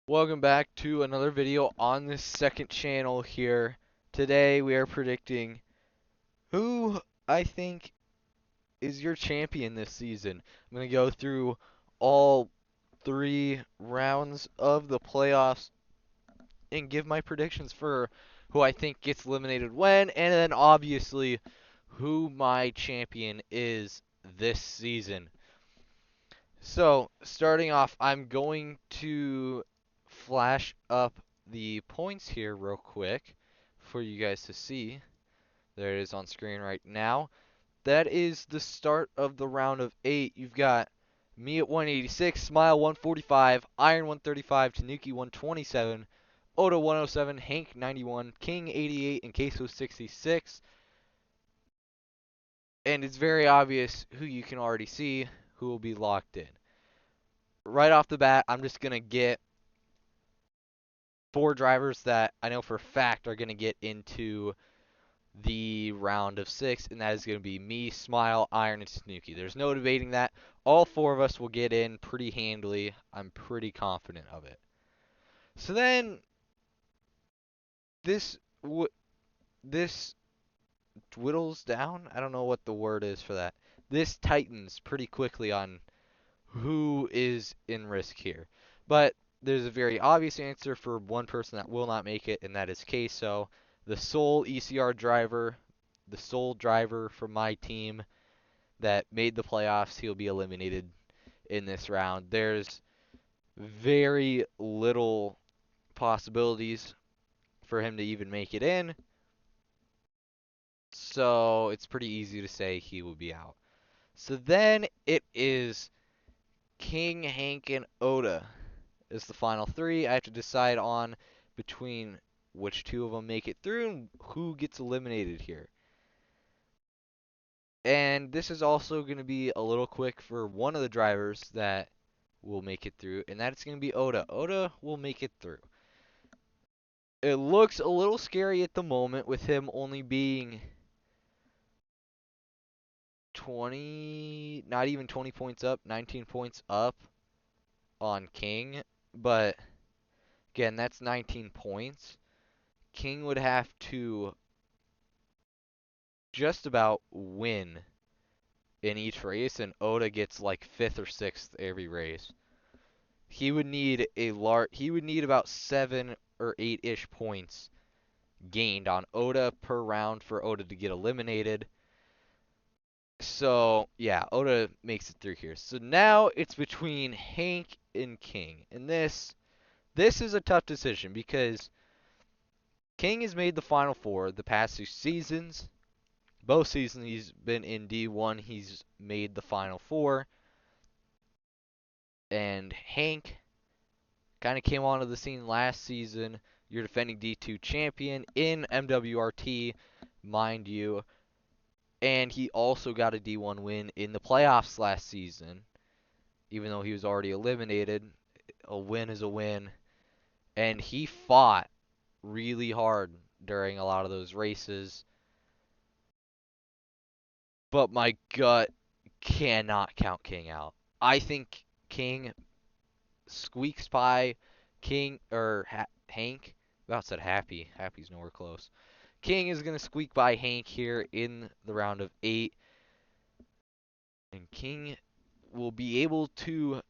Welcome back to another video on this second channel here. Today we are predicting who I think is your champion this season. I'm going to go through all three rounds of the playoffs and give my predictions for who I think gets eliminated when, and then obviously who my champion is this season. So, starting off, I'm going to flash up the points here real quick for you guys to see. There it is on screen right now. That is the start of the round of 8. You've got me at 186, Smile 145, Iron 135, Tanuki 127, Oda 107, Hank 91, King 88, and Queso 66. And it's very obvious who you can already see who will be locked in. Right off the bat, I'm just going to get 4 drivers that I know for a fact are going to get into the round of 6, and that is going to be me, Smile, Iron, and Snooki. There's no debating that. All 4 of us will get in pretty handily. I'm pretty confident of it. So then, this this whittles down. I don't know what the word is for that. This tightens pretty quickly on who is in risk here. But there's a very obvious answer for one person that will not make it, and that is Queso, the sole ECR driver, the sole driver for my team that made the playoffs. He'll be eliminated in this round. There's very little possibilities for him to even make it in, so it's pretty easy to say he will be out. So then it is King, Hank, and Oda is the final 3. I have to decide on between which 2 of them make it through and who gets eliminated here. And this is also going to be a little quick for one of the drivers that will make it through, and that's going to be Oda. Oda will make it through. It looks a little scary at the moment with him only being 20, not even 20 points up, 19 points up on King, but again, that's 19 points. King would have to just about win in each race, and Oda gets like 5th or 6th every race. He would need about 7 or 8-ish points gained on Oda per round for Oda to get eliminated. So, yeah, Oda makes it through here. So now it's between Hank and King. And this is a tough decision because King has made the Final Four the past 2 seasons. Both seasons he's been in D1, he's made the Final Four. And Hank kind of came onto the scene last season. You're defending D2 champion in MWRT, mind you. And he also got a D1 win in the playoffs last season. Even though he was already eliminated, a win is a win. And he fought really hard during a lot of those races. But my gut cannot count King out. I think King squeaks by Hank. About said Happy. Happy's nowhere close. King is going to squeak by Hank here in the round of 8. And King will be able to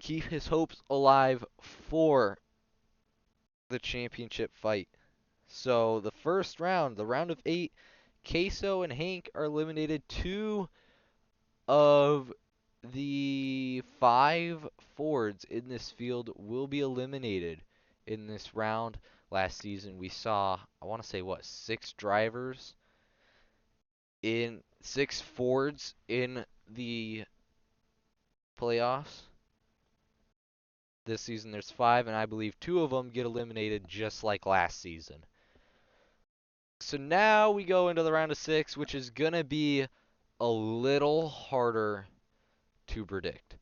keep his hopes alive for the championship fight. So the first round, the round of 8, Queso and Hank are eliminated. 2 of the 5 Fords in this field will be eliminated in this round. Last season we saw, I want to say, 6 drivers in 6 Fords in the playoffs. This season there's 5, and I believe 2 of them get eliminated just like last season. So now we go into the round of 6, which is going to be a little harder to predict.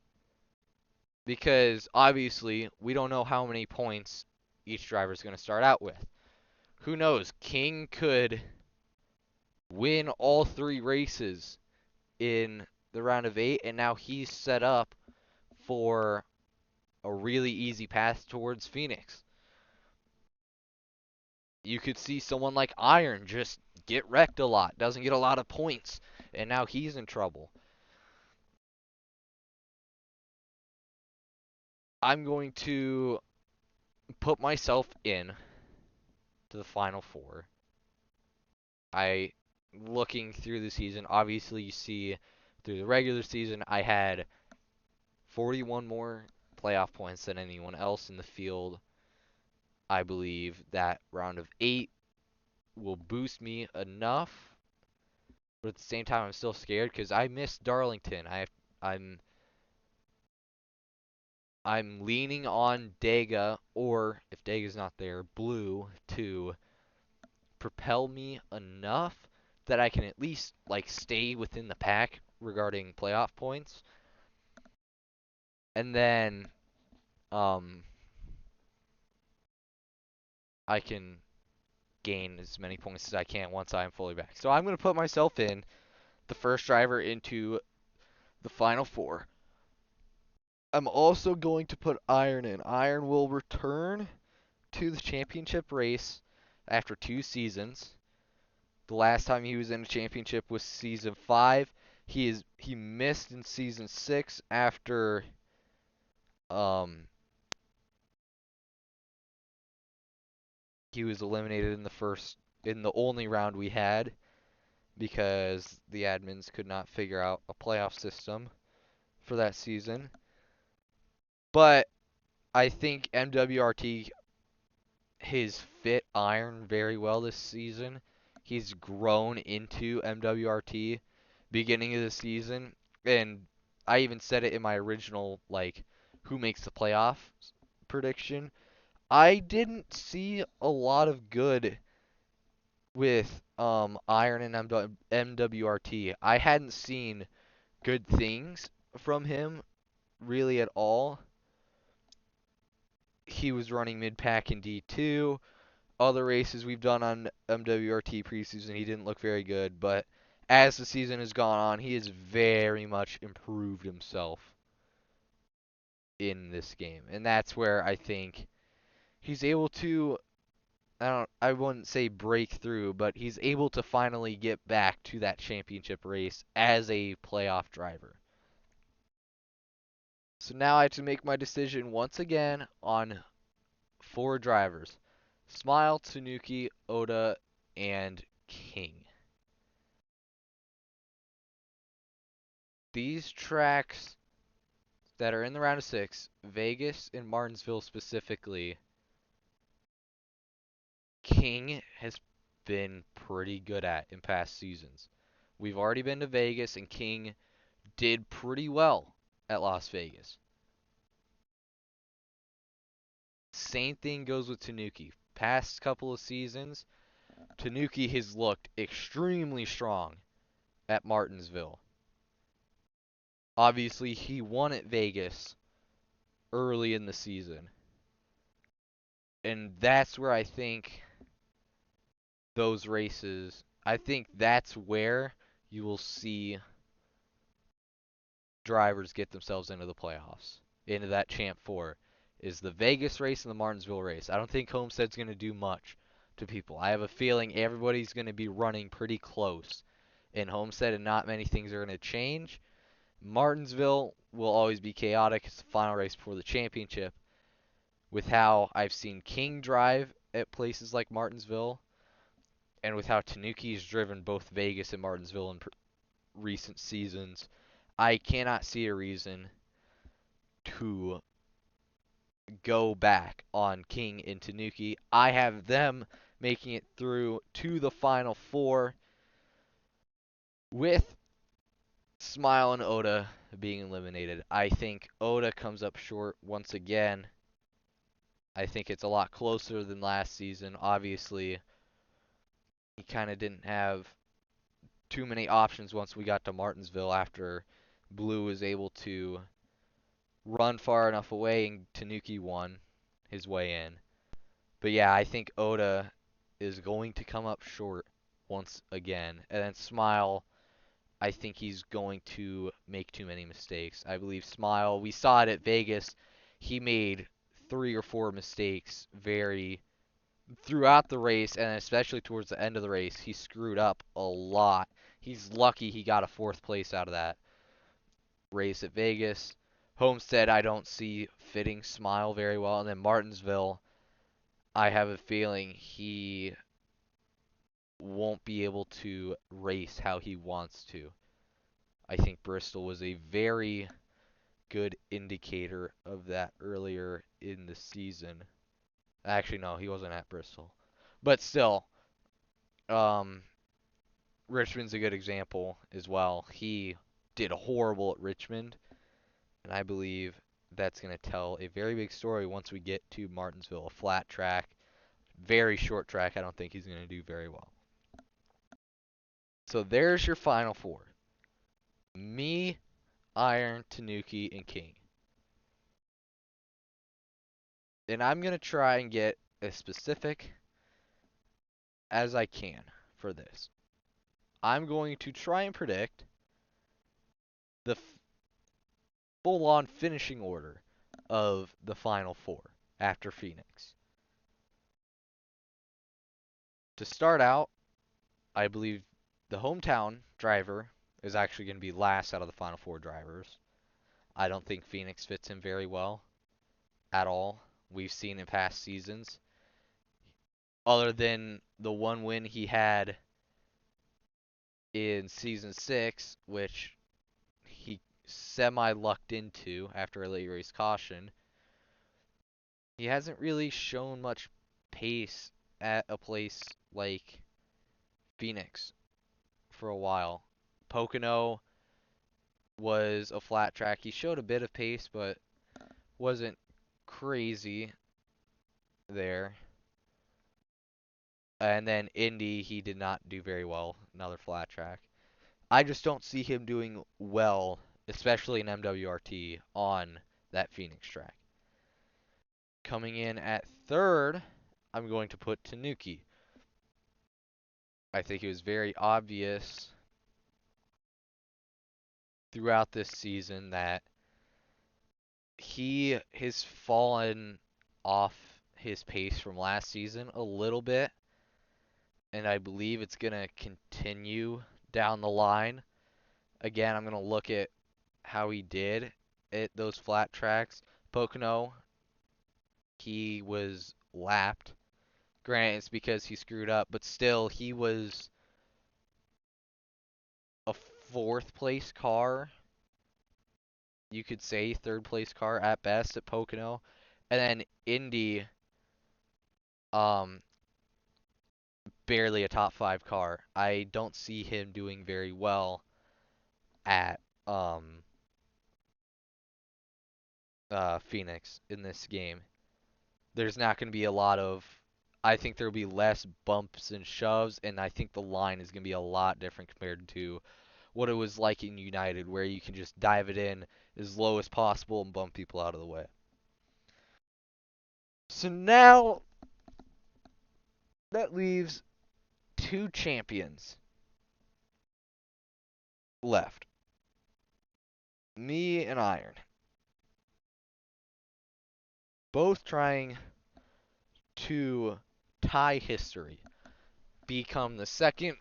Because obviously we don't know how many points each driver is going to start out with. Who knows? King could win all 3 races in the round of 8, and now he's set up for a really easy path towards Phoenix. You could see someone like Iron just get wrecked a lot, doesn't get a lot of points, and now he's in trouble. I'm going to put myself in to the Final Four. I looking through the season, obviously you see through the regular season I had 41 more playoff points than anyone else in the field. I believe that round of 8 will boost me enough, but at the same time I'm still scared because I missed Darlington. I'm I'm leaning on Dega, or if Dega's not there, Blue to propel me enough that I can at least like stay within the pack regarding playoff points. And then um I can gain as many points as I can once I am fully back. So I'm going to put myself in the first driver into the Final Four. I'm also going to put Iron in. Iron will return to the championship race after 2 seasons. The last time he was in a championship was season 5. He missed in season 6 after um he was eliminated in the only round we had because the admins could not figure out a playoff system for that season. But I think MWRT has fit Iron very well this season. He's grown into MWRT beginning of the season, and I even said it in my original like who makes the playoff prediction. I didn't see a lot of good with Iron and MWRT. I hadn't seen good things from him really at all. He was running mid pack in D2. Other races we've done on MWRT preseason, he didn't look very good, but as the season has gone on, he has very much improved himself in this game. And that's where I think he's able to I wouldn't say break through, but he's able to finally get back to that championship race as a playoff driver. So now I have to make my decision once again on 4 drivers. Smile, Tanuki, Oda, and King. These tracks that are in the round of 6, Vegas and Martinsville specifically, King has been pretty good at in past seasons. We've already been to Vegas, and King did pretty well at Las Vegas. Same thing goes with Tanuki. Past couple of seasons, Tanuki has looked extremely strong at Martinsville. Obviously, he won at Vegas early in the season. And that's where I think those races, I think that's where you will see drivers get themselves into the playoffs, into that Champ 4, is the Vegas race and the Martinsville race. I don't think Homestead's going to do much to people. I have a feeling everybody's going to be running pretty close in Homestead, and not many things are going to change. Martinsville will always be chaotic. It's the final race before the championship. With how I've seen King drive at places like Martinsville, and with how Tanuki's driven both Vegas and Martinsville in recent seasons, I cannot see a reason to go back on King and Tanuki. I have them making it through to the Final Four with Smile and Oda being eliminated. I think Oda comes up short once again. I think it's a lot closer than last season. Obviously, he kind of didn't have too many options once we got to Martinsville after Blue was able to run far enough away and Tanuki won his way in. But yeah, I think Oda is going to come up short once again. And then Smile, I think he's going to make too many mistakes. I believe Smile, we saw it at Vegas. he made 3 or 4 mistakes very throughout the race, and especially towards the end of the race. He screwed up a lot. He's lucky he got a 4th place out of that race at Vegas. Homestead, I don't see fitting Smile very well. And then Martinsville, I have a feeling he won't be able to race how he wants to. I think Bristol was a very good indicator of that earlier in the season. Actually, no, he wasn't at Bristol. But still, um, Richmond's a good example as well. He did horrible at Richmond, and I believe that's going to tell a very big story once we get to Martinsville, a flat track, very short track. I don't think he's going to do very well. So there's your final 4. Me, Iron, Tanuki, and King. And I'm going to try and get as specific as I can for this. I'm going to try and predict the full-on finishing order of the final 4 after Phoenix. To start out, I believe the hometown driver is actually going to be last out of the final 4 drivers. I don't think Phoenix fits him very well at all. We've seen in past seasons, other than the one win he had in season 6, which he semi-lucked into after a late race caution. He hasn't really shown much pace at a place like Phoenix for a while. Pocono was a flat track. He showed a bit of pace, but wasn't crazy there. And then Indy, he did not do very well. Another flat track. I just don't see him doing well, especially in MWRT, on that Phoenix track. Coming in at 3rd, I'm going to put Tanuki. I think it was very obvious throughout this season that he has fallen off his pace from last season a little bit, and I believe it's going to continue down the line. Again, I'm going to look at how he did at those flat tracks. Pocono, he was lapped. Granted, it's because he screwed up, but still, he was a 4th place car. You could say 3rd place car at best at Pocono. And then Indy, um, barely a top 5 car. I don't see him doing very well at Phoenix in this game. There's not going to be a lot of. I think there'll be less bumps and shoves, and I think the line is going to be a lot different compared to what it was like in United, where you can just dive it in as low as possible and bump people out of the way. So now that leaves 2 champions left. Me and Iron. Both trying to tie history, become the 2nd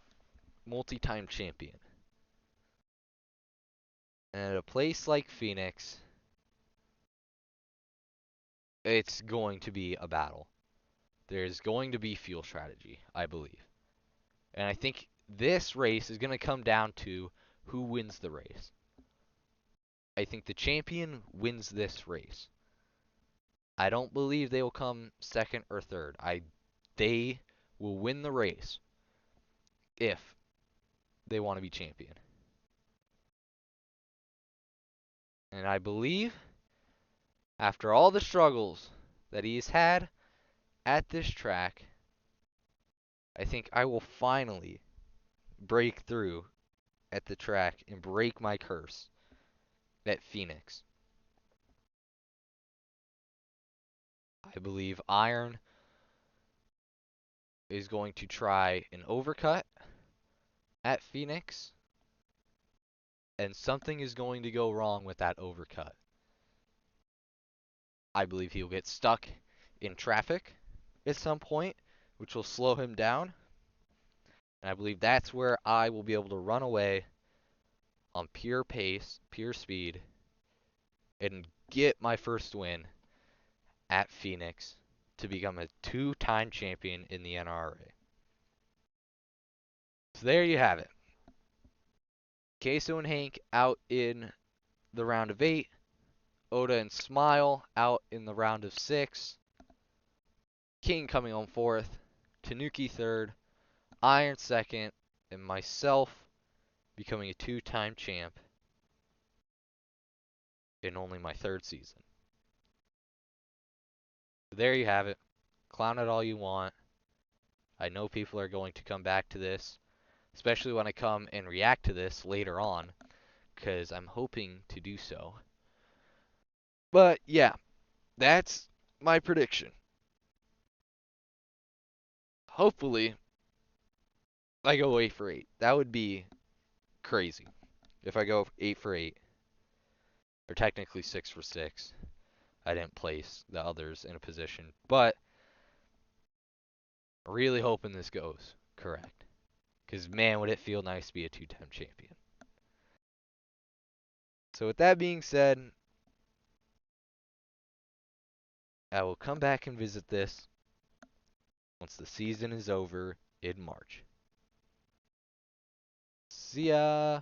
multi-time champion. And at a place like Phoenix, it's going to be a battle. There's going to be fuel strategy, I believe. And I think this race is going to come down to who wins the race. I think the champion wins this race. I don't believe they will come 2nd or 3rd. They will win the race if they want to be champion. And I believe after all the struggles that he's had at this track, I think I will finally break through at the track and break my curse at Phoenix. I believe Iron is going to try an overcut at Phoenix, and something is going to go wrong with that overcut. I believe he'll get stuck in traffic at some point, which will slow him down. And I believe that's where I will be able to run away on pure pace, pure speed, and get my first win at Phoenix to become a two-time champion in the NRRA. So there you have it. Queso and Hank out in the round of 8. Oda and Smile out in the round of 6. King coming home 4th. Tanuki 3rd. Iron 2nd. And myself becoming a two-time champ in only my 3rd season. So there you have it. Clown it all you want. I know people are going to come back to this, especially when I come and react to this later on, because I'm hoping to do so. But yeah, that's my prediction. Hopefully, I go 8 for 8. That would be crazy if I go 8 for 8, or technically 6 for 6. I didn't place the others in a position, but really hoping this goes correct. Because man, would it feel nice to be a two-time champion. So with that being said, I will come back and visit this once the season is over in March. See ya!